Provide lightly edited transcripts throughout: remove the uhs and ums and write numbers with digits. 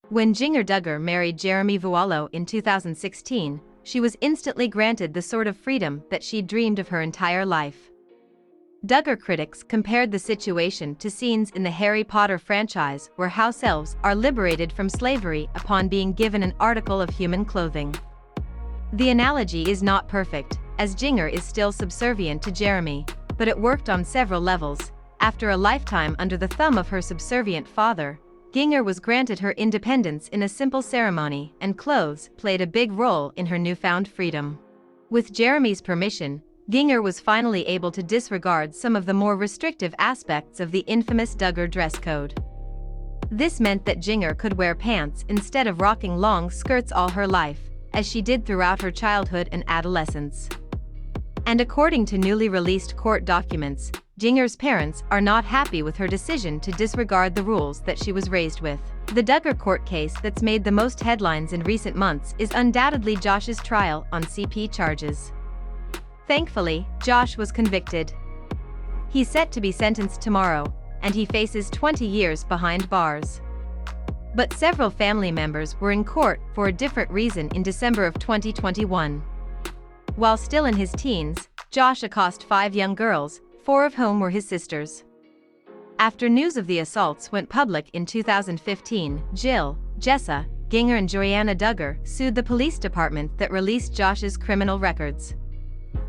When Jinger Duggar married Jeremy Vuolo in 2016, she was instantly granted the sort of freedom that she'd dreamed of her entire life. Duggar critics compared the situation to scenes in the Harry Potter franchise where house elves are liberated from slavery upon being given an article of human clothing. The analogy is not perfect, as Jinger is still subservient to Jeremy, but it worked on several levels. After a lifetime under the thumb of her subservient father, Jinger was granted her independence in a simple ceremony, and clothes played a big role in her newfound freedom. With Jeremy's permission, Jinger was finally able to disregard some of the more restrictive aspects of the infamous Duggar dress code. This meant that Jinger could wear pants instead of rocking long skirts all her life, as she did throughout her childhood and adolescence. And according to newly released court documents, Jinger's parents are not happy with her decision to disregard the rules that she was raised with. The Duggar court case that's made the most headlines in recent months is undoubtedly Josh's trial on CP charges. Thankfully, Josh was convicted. He's set to be sentenced tomorrow, and he faces 20 years behind bars. But several family members were in court for a different reason in December of 2021. While still in his teens, Josh accosted 5 young girls, 4 of whom were his sisters. After news of the assaults went public in 2015, Jill, Jessa, Jinger and Joanna Duggar sued the police department that released Josh's criminal records.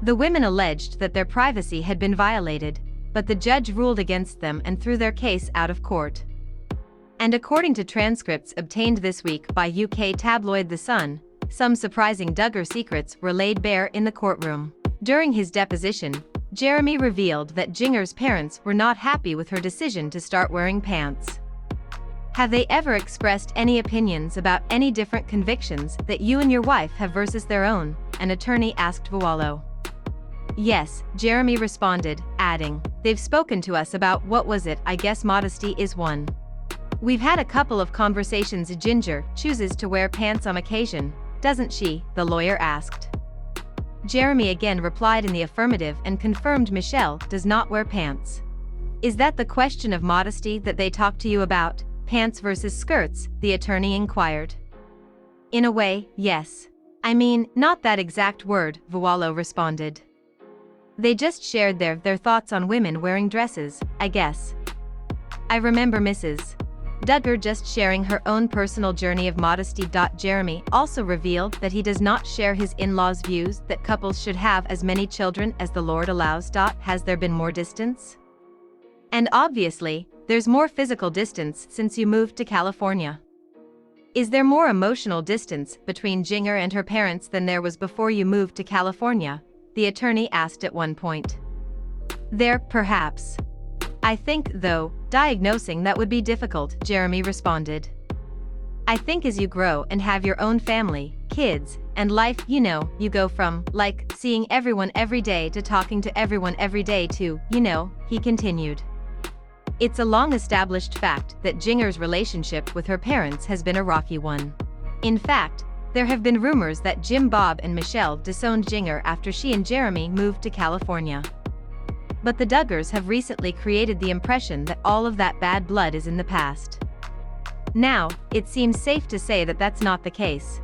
The women alleged that their privacy had been violated, but the judge ruled against them and threw their case out of court. And according to transcripts obtained this week by UK tabloid The Sun, some surprising Duggar secrets were laid bare in the courtroom. During his deposition, Jeremy revealed that Jinger's parents were not happy with her decision to start wearing pants. "Have they ever expressed any opinions about any different convictions that you and your wife have versus their own?" an attorney asked Vuolo. "Yes," Jeremy responded, adding, "They've spoken to us about I guess modesty is one. We've had a couple of conversations. Jinger chooses to wear pants on occasion, doesn't she?" the lawyer asked. Jeremy again replied in the affirmative and confirmed Michelle does not wear pants. "Is that the question of modesty that they talk to you about, pants versus skirts?" the attorney inquired. "In a way, yes. I mean, not that exact word," Vuolo responded. "They just shared their thoughts on women wearing dresses, I guess. I remember Mrs. Duggar just sharing her own personal journey of modesty." Jeremy also revealed that he does not share his in-laws' views that couples should have as many children as the Lord allows. Has there been more distance? And obviously, there's more physical distance since you moved to California. Is there more emotional distance between Jinger and her parents than there was before you moved to California? The attorney asked at one point. "There, perhaps. I think, though, diagnosing that would be difficult," Jeremy responded. "I think as you grow and have your own family, kids, and life, you go from, seeing everyone every day to talking to everyone every day to, he continued. It's a long-established fact that Jinger's relationship with her parents has been a rocky one. In fact, there have been rumors that Jim Bob and Michelle disowned Jinger after she and Jeremy moved to California. But the Duggars have recently created the impression that all of that bad blood is in the past. Now, it seems safe to say that that's not the case."